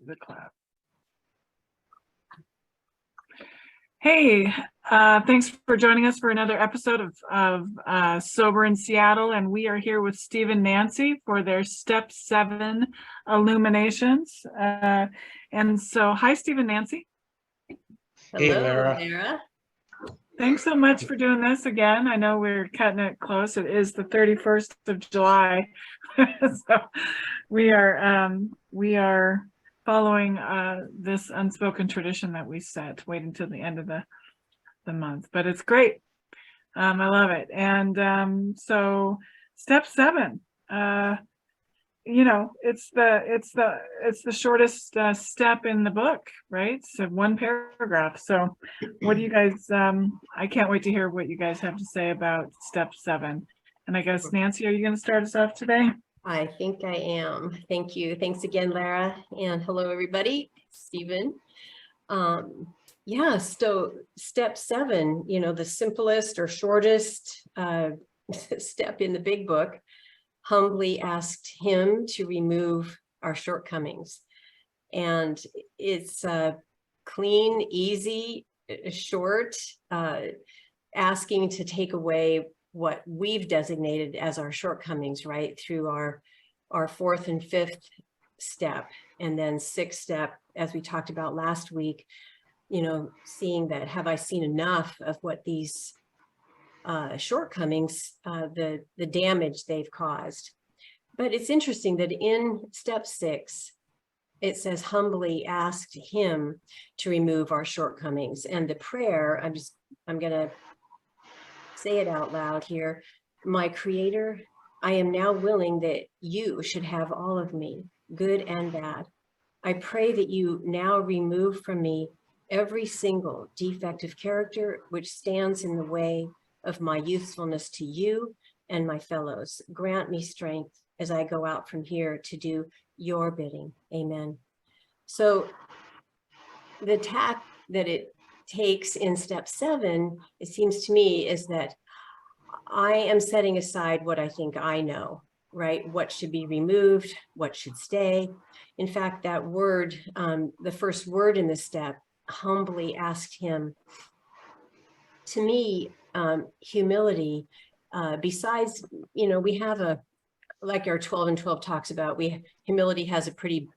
the clap. Hey, thanks for joining us for another episode of Sober in Seattle, and we are here with Steve and Nancy for their Step 7 illuminations. And so, hi, Steve and Nancy. Hello, Hey, Lara. Lara. Thanks so much for doing this again. I know we're cutting it close. It is the 31st of July, so we are following this unspoken tradition that we set, waiting till the end of the month. But it's great. I love it. And so, step 7. You know, it's the shortest step in the book, right? So one paragraph. So what do you guys, I can't wait to hear what you guys have to say about step 7. And I guess, Nancy, are you going to start us off today? I think I am. Thank you. Thanks again, Lara. And hello, everybody. Stephen. Yeah, so step 7, you know, the simplest or shortest step in the big book, humbly asked him to remove our shortcomings. And it's clean, easy, short, asking to take away what we've designated as our shortcomings, right? Through our 4th and 5th step, and then 6th step, as we talked about last week, you know, seeing that, have I seen enough of what these shortcomings, the damage they've caused. But it's interesting that in step 6, it says humbly asked him to remove our shortcomings. And the prayer, I'm gonna say it out loud here. My Creator, I am now willing that you should have all of me, good and bad. I pray that you now remove from me every single defect of character which stands in the way of my usefulness to you and my fellows. Grant me strength as I go out from here to do your bidding. Amen. So the tack that it takes in step 7, it seems to me, is that I am setting aside what I think I know, right? What should be removed, what should stay. In fact, that word, the first word in the step, humbly asked him, to me, humility, besides, you know, we have like our 12 and 12 talks about, humility has a pretty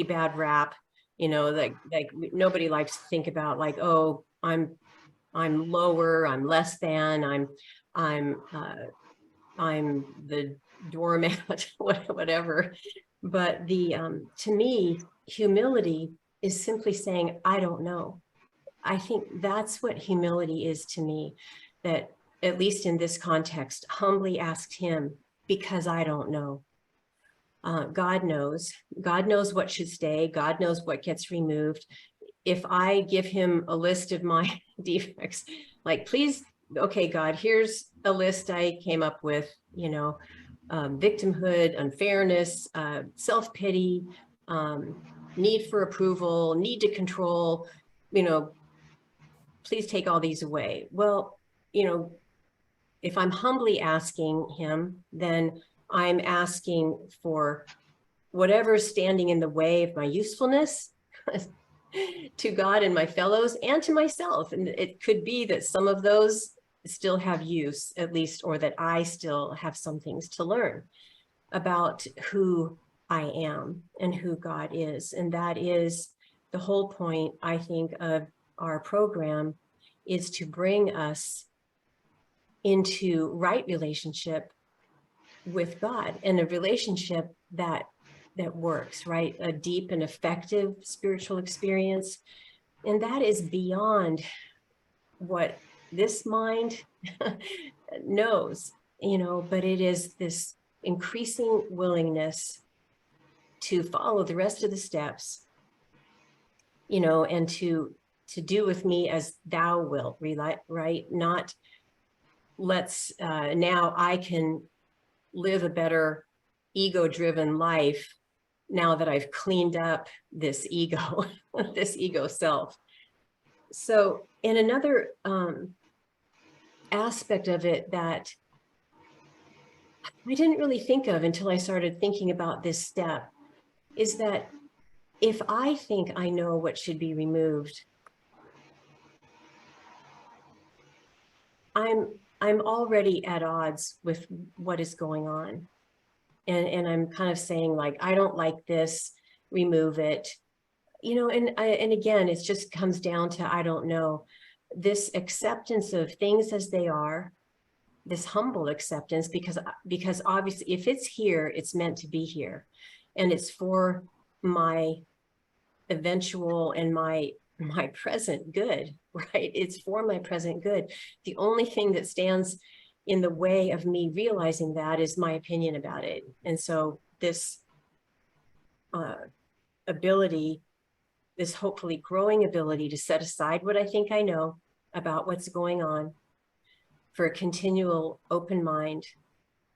bad rap, you know, like nobody likes to think about like, oh, I'm lower, I'm less than, I'm the doormat, whatever. But to me, humility is simply saying, I don't know. I think that's what humility is to me, that at least in this context, humbly asked him because I don't know. God knows what should stay. God knows what gets removed. If I give him a list of my defects, like, please, okay, God, here's a list I came up with, you know, victimhood, unfairness, self-pity, need for approval, need to control, you know, please take all these away. Well, you know, if I'm humbly asking him, then I'm asking for whatever's standing in the way of my usefulness to God and my fellows and to myself. And it could be that some of those still have use, at least, or that I still have some things to learn about who I am and who God is. And that is the whole point, I think, of our program, is to bring us into right relationship with God, and a relationship that works, right? A deep and effective spiritual experience. And that is beyond what this mind knows, you know, but it is this increasing willingness to follow the rest of the steps, you know, and to do with me as thou wilt, right? Not let's, now I can live a better ego-driven life now that I've cleaned up this ego, this ego self. So in another aspect of it that I didn't really think of until I started thinking about this step is that if I think I know what should be removed, I'm already at odds with what is going on. And I'm kind of saying, like, I don't like this, remove it. And again, it just comes down to, I don't know, this acceptance of things as they are, this humble acceptance, because obviously if it's here, it's meant to be here, and it's for my eventual and my present good, right? It's for my present good. The only thing that stands in the way of me realizing that is my opinion about it. And so this ability, this hopefully growing ability to set aside what I think I know about what's going on for a continual open mind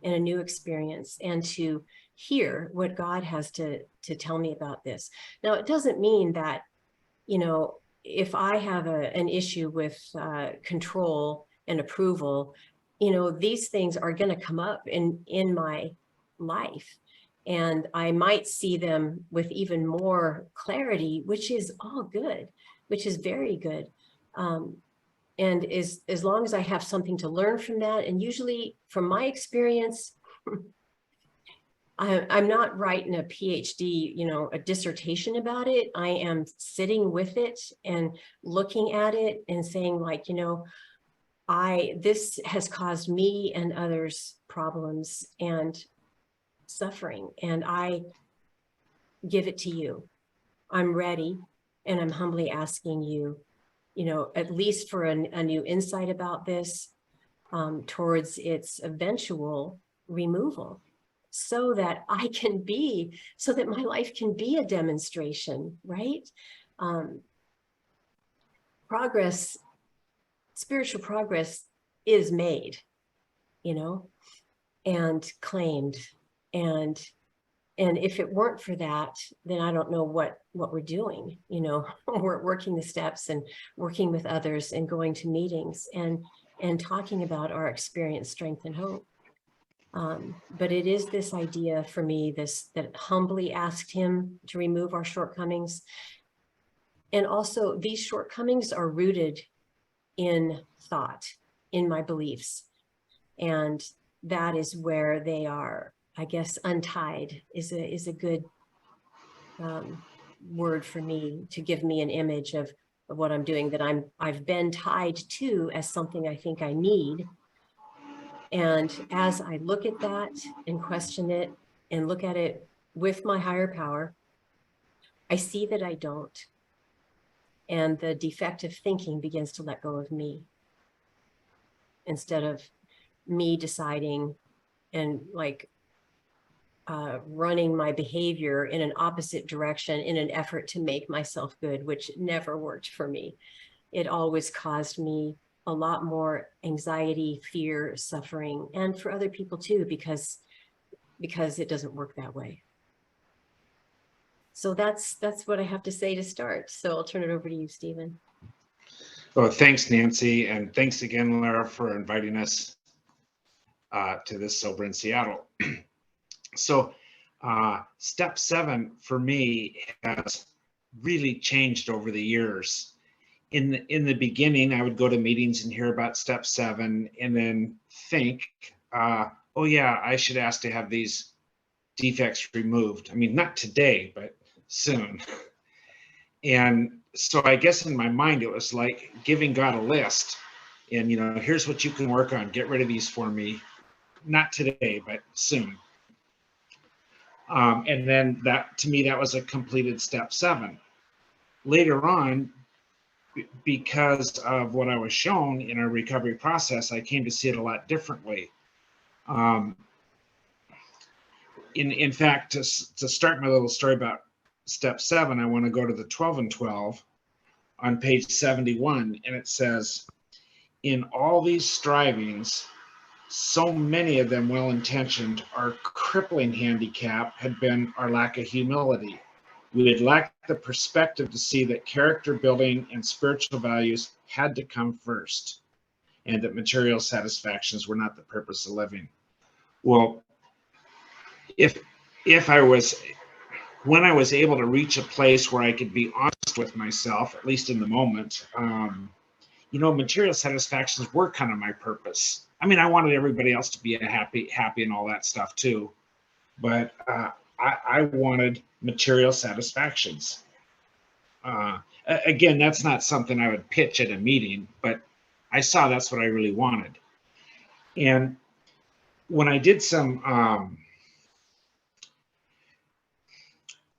and a new experience, and to hear what God has to tell me about this. Now, it doesn't mean that, if I have an issue with control and approval, these things are going to come up in my life. And I might see them with even more clarity, which is all good, which is very good. And as long as I have something to learn from that, and usually from my experience, I'm not writing a PhD, a dissertation about it. I am sitting with it and looking at it and saying, like, this has caused me and others problems and suffering, and I give it to you. I'm ready, and I'm humbly asking you, at least for a new insight about this, towards its eventual removal, so that my life can be a demonstration, right? Progress, spiritual progress is made, and claimed. And if it weren't for that, then I don't know what we're doing. We're working the steps and working with others and going to meetings and talking about our experience, strength, and hope. But it is this idea for me, that humbly asked him to remove our shortcomings. And also, these shortcomings are rooted in thought, in my beliefs. And that is where they are, I guess, untied is a good word for me, to give me an image of what I'm doing, that I've been tied to as something I think I need. And as I look at that and question it and look at it with my higher power, I see that I don't. And the defective thinking begins to let go of me, instead of me deciding and running my behavior in an opposite direction in an effort to make myself good, which never worked for me. It always caused me a lot more anxiety, fear, suffering, and for other people too, because it doesn't work that way. So that's what I have to say to start. So I'll turn it over to you, Stephen. Well, thanks, Nancy, and thanks again, Lara, for inviting us to this Sober in Seattle. So step 7 for me has really changed over the years. In the beginning, I would go to meetings and hear about step 7 and then think, oh yeah, I should ask to have these defects removed. I mean, not today, but soon. And so I guess in my mind, it was like giving God a list and, here's what you can work on. Get rid of these for me. Not today, but soon. And then to me, that was a completed step 7. Later on, because of what I was shown in our recovery process, I came to see it a lot differently. In fact, to start my little story about step 7, I want to go to the 12 and 12 on page 71, and it says, in all these strivings, so many of them well-intentioned, our crippling handicap had been our lack of humility. We had lacked the perspective to see that character building and spiritual values had to come first, and that material satisfactions were not the purpose of living. Well, if I was when I was able to reach a place where I could be honest with myself, at least in the moment, material satisfactions were kind of my purpose. I mean, I wanted everybody else to be happy and all that stuff too, but I wanted material satisfactions. Again, that's not something I would pitch at a meeting, but I saw that's what I really wanted. And when I did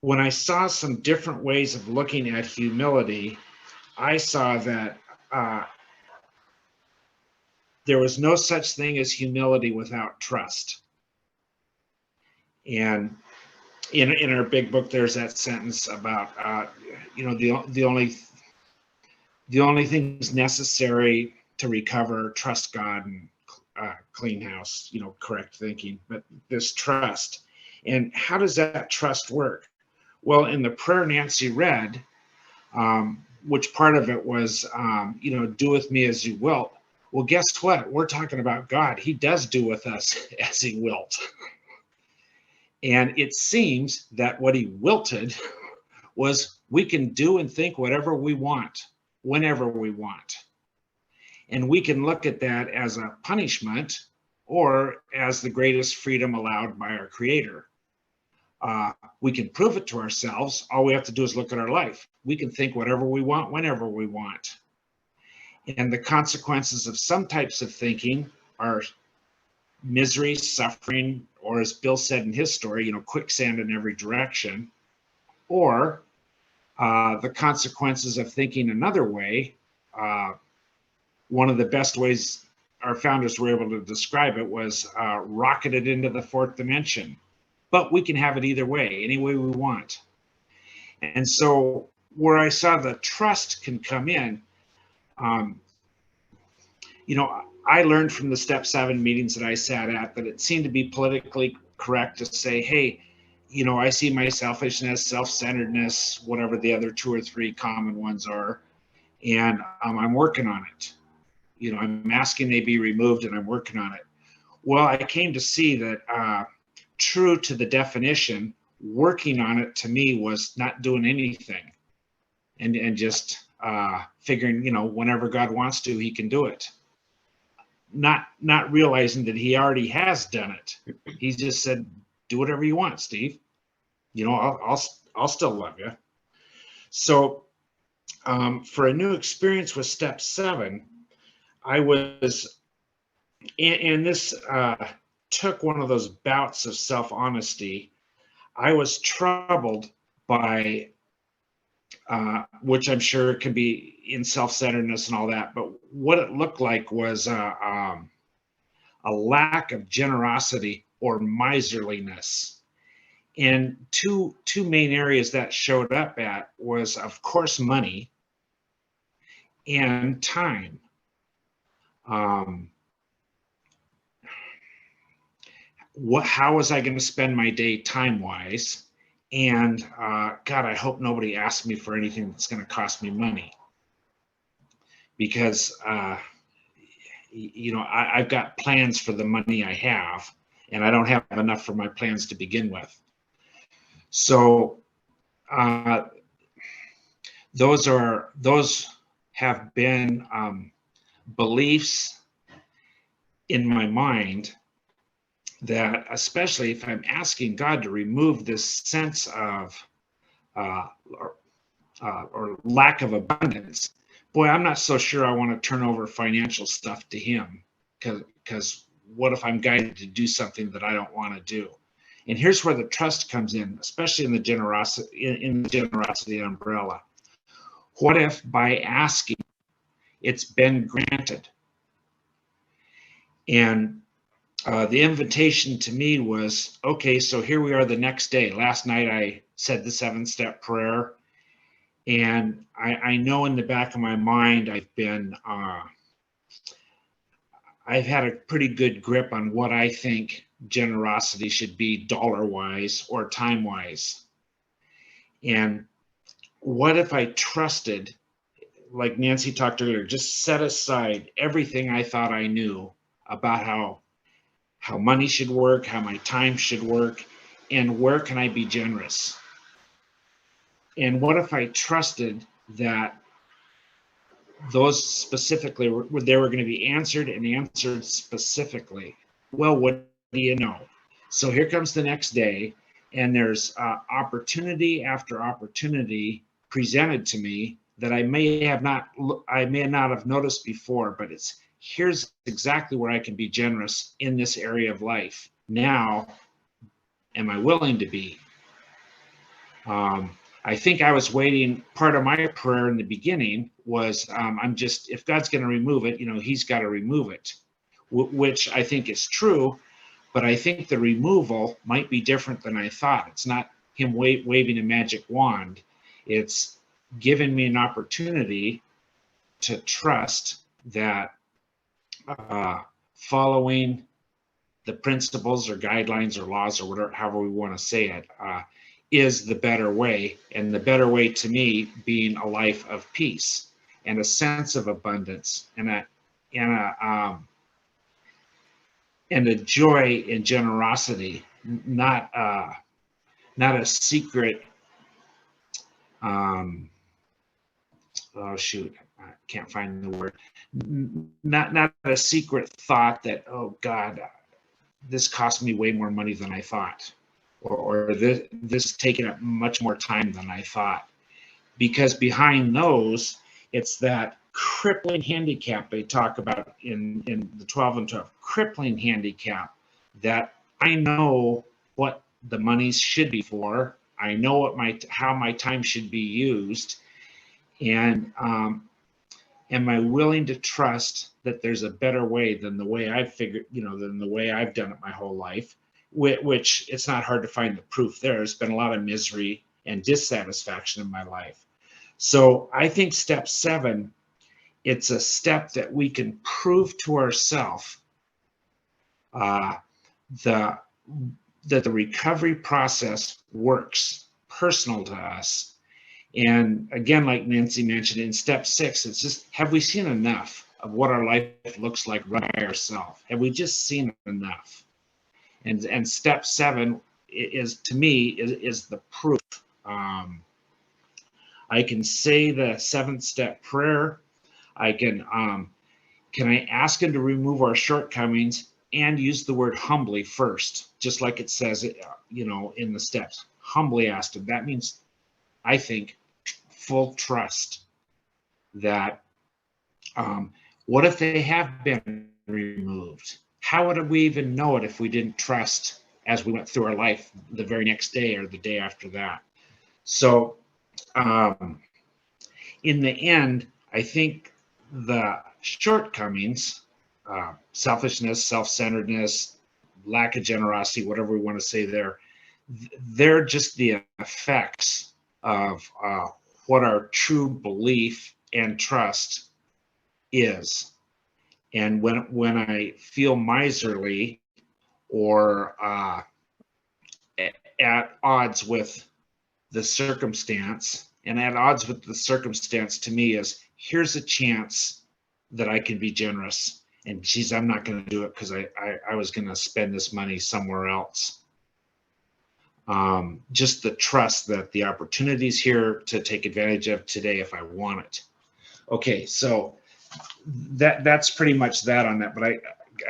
when I saw some different ways of looking at humility, I saw that there was no such thing as humility without trust. And in our big book, there's that sentence about the only things necessary to recover: trust God and clean house, correct thinking, but this trust. And how does that trust work? Well, in the prayer Nancy read, which part of it was, do with me as you wilt. Well, guess what? We're talking about God. He does do with us as he wilt. And it seems that what he wilted was we can do and think whatever we want, whenever we want. And we can look at that as a punishment or as the greatest freedom allowed by our Creator. We can prove it to ourselves. All we have to do is look at our life. We can think whatever we want, whenever we want. And the consequences of some types of thinking are misery, suffering, or as Bill said in his story, quicksand in every direction. Or the consequences of thinking another way. One of the best ways our founders were able to describe it was rocketed into the fourth dimension. But we can have it either way, any way we want. And so where I saw the trust can come in, I learned from the Step 7 meetings that I sat at that it seemed to be politically correct to say, hey, I see my selfishness, self-centeredness, whatever the other 2 or 3 common ones are, and I'm working on it. I'm asking they be removed, and I'm working on it. Well, I came to see that true to the definition, working on it to me was not doing anything and just figuring, whenever God wants to, he can do it. Not realizing that he already has done it. He just said, do whatever you want, Steve. I'll still love you. So for a new experience with Step 7, I was, and this took one of those bouts of self-honesty. I was troubled by, which I'm sure can be in self-centeredness and all that, but what it looked like was a lack of generosity or miserliness. And two main areas that showed up at was, of course, money and time. How was I going to spend my day time-wise? And God, I hope nobody asks me for anything that's going to cost me money, because I've got plans for the money I have, and I don't have enough for my plans to begin with. So those have been beliefs in my mind that, especially if I'm asking God to remove this sense of or lack of abundance, boy, I'm not so sure I want to turn over financial stuff to him, because what if I'm guided to do something that I don't want to do? And here's where the trust comes in, especially in the generosity umbrella. What if by asking, it's been granted? And the invitation to me was, okay, so here we are the next day. Last night I said the 7-step prayer, and I know in the back of my mind I've had a pretty good grip on what I think generosity should be dollar-wise or time-wise. And what if I trusted, like Nancy talked earlier, just set aside everything I thought I knew about how money should work, how my time should work, and where can I be generous? And what if I trusted that those specifically they were going to be answered and answered specifically? Well, what do you know? So here comes the next day, and there's opportunity after opportunity presented to me that I may not have noticed before, but here's exactly where I can be generous in this area of life. Now, am I willing to be? I think I was waiting. Part of my prayer in the beginning was, if God's going to remove it, he's got to remove it, which I think is true. But I think the removal might be different than I thought. It's not him waving a magic wand. It's giving me an opportunity to trust that following the principles or guidelines or laws or whatever, however we want to say it, is the better way. And the better way to me being a life of peace and a sense of abundance and a joy and generosity, not a secret. Oh shoot, I can't find the word. Not a secret thought that, oh God, this cost me way more money than I thought, or this is taking up much more time than I thought. Because behind those, it's that crippling handicap they talk about in the 12 and 12, crippling handicap, that I know what the monies should be for. I know how my time should be used. And am I willing to trust that there's a better way than the way I've figured, than the way I've done it my whole life, which it's not hard to find the proof there. There's been a lot of misery and dissatisfaction in my life. So I think step 7, it's a step that we can prove to ourselves that the recovery process works, personal to us. And again, like Nancy mentioned, in step 6, it's just, have we seen enough of what our life looks like right by ourselves? Have we just seen enough? And step 7 is, to me, is the proof. I can say the 7th step prayer. I can I ask him to remove our shortcomings and use the word humbly first, just like it says, in the steps. Humbly ask him. That means, I think, full trust that what if they have been removed? How would we even know it if we didn't trust as we went through our life the very next day or the day after that? So in the end, I think the shortcomings, selfishness, self-centeredness, lack of generosity, whatever we want to say there, they're just the effects of what our true belief and trust is. And when I feel miserly or at odds with the circumstance, and at odds with the circumstance to me is, here's a chance that I can be generous. And geez, I'm not going to do it because I was going to spend this money somewhere else. Just the trust that the opportunity's here to take advantage of today if I want it. Okay, so that's pretty much that on that, but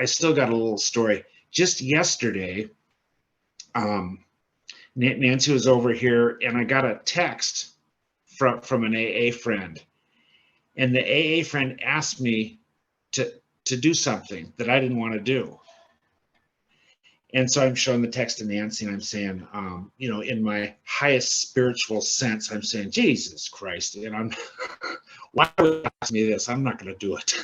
I still got a little story. Just yesterday, Nancy was over here and I got a text from an AA friend, and the AA friend asked me to do something that I didn't want to do. And so I'm showing the text to Nancy and I'm saying, in my highest spiritual sense, I'm saying, Jesus Christ, and why would you ask me this? I'm not going to do it.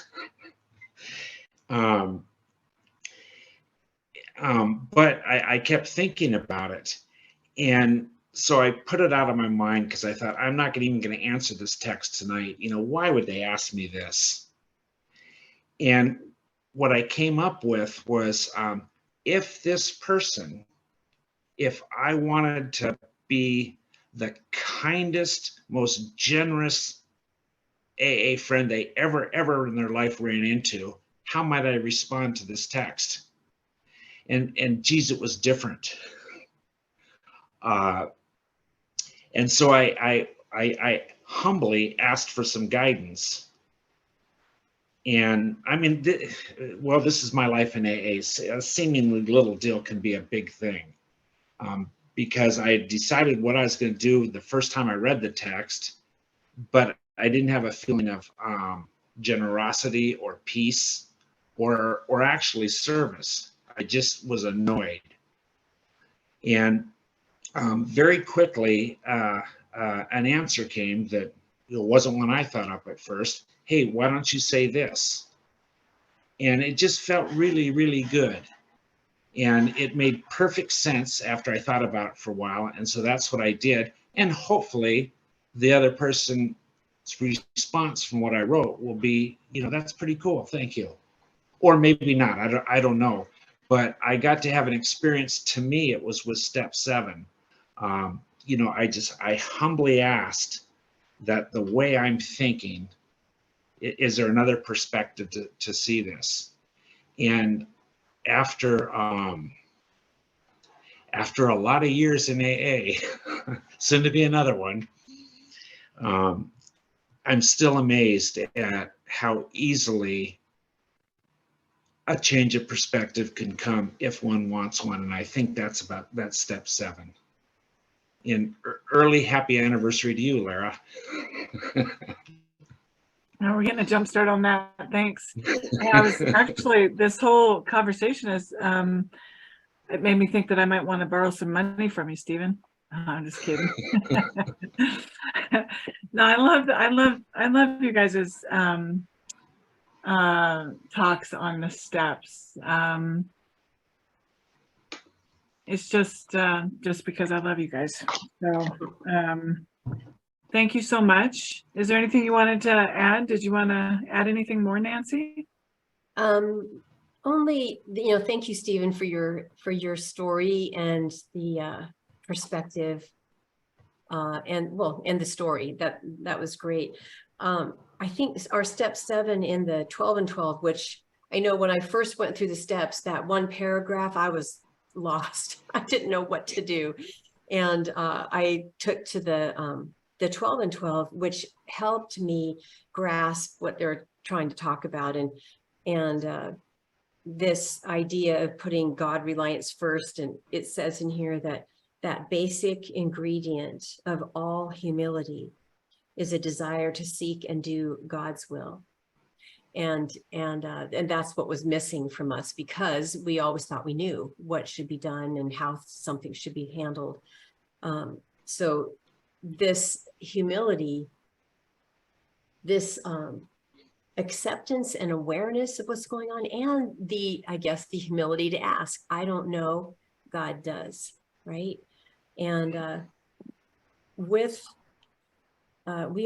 But I kept thinking about it. And so I put it out of my mind because I thought, I'm not even going to answer this text tonight. Why would they ask me this? And what I came up with was, if this person, if I wanted to be the kindest, most generous AA friend they ever in their life ran into, how might I respond to this text? And geez, it was different. And so I humbly asked for some guidance. And I mean, well, this is my life in AA. A seemingly little deal can be a big thing. Because I had decided what I was going to do the first time I read the text, but I didn't have a feeling of generosity or peace or actually service. I just was annoyed. And very quickly, an answer came that wasn't one I thought up at first. Hey, why don't you say this? And it just felt really, really good. And it made perfect sense after I thought about it for a while. And so that's what I did. And hopefully the other person's response from what I wrote will be, that's pretty cool. Thank you. Or maybe not. I don't know. But I got to have an experience. To me, it was with step 7. I humbly asked that the way I'm thinking, is there another perspective to see this? And after a lot of years in AA, soon to be another one, I'm still amazed at how easily a change of perspective can come if one wants one. And I think that's step 7. And early happy anniversary to you, Lara. Now we're getting a jump start on that. Thanks. I was actually, this whole conversation is, it made me think that I might want to borrow some money from you, Stephen. I'm just kidding. No, I love you guys' talks on the steps. It's just because I love you guys. So, thank you so much. Is there anything you wanted to add? Did you want to add anything more, Nancy? Only, thank you, Stephen, for your story and the perspective, and the story. That was great. I think our step 7 in the 12 and 12, which I know when I first went through the steps, that one paragraph, I was lost. I didn't know what to do. And I took to the 12 and 12, which helped me grasp what they're trying to talk about. And this idea of putting God reliance first. And it says in here that basic ingredient of all humility is a desire to seek and do God's will. And that's what was missing from us, because we always thought we knew what should be done and how something should be handled. So this humility, this acceptance and awareness of what's going on, and the humility to ask, I don't know, God does, right? And we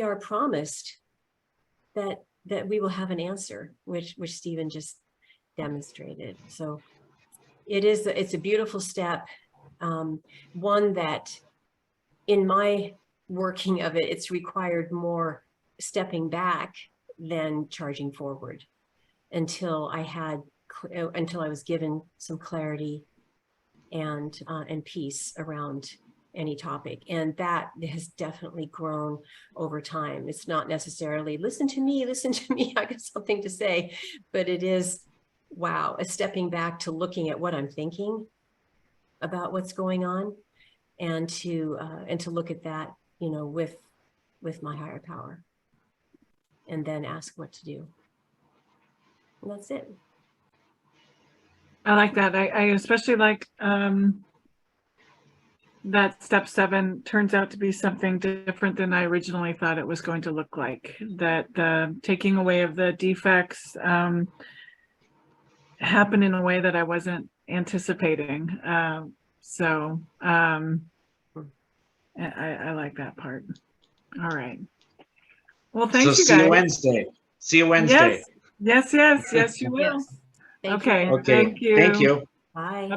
are promised that we will have an answer, which Stephen just demonstrated. So it's a beautiful step, one that in my working of it, it's required more stepping back than charging forward until I was given some clarity and peace around any topic. And that has definitely grown over time. It's not necessarily listen to me, I got something to say, but it is, wow, a stepping back to looking at what I'm thinking about what's going on, and to look at that, with my higher power, and then ask what to do. And that's it. I like that. I especially like that step 7 turns out to be something different than I originally thought it was going to look like. That the taking away of the defects happened in a way that I wasn't anticipating. So I like that part. All right. Well, thanks, you guys. See you Wednesday. See you Wednesday. Yes, you will. Yes. Thank Okay. you. Okay. Thank you. Thank you. Bye.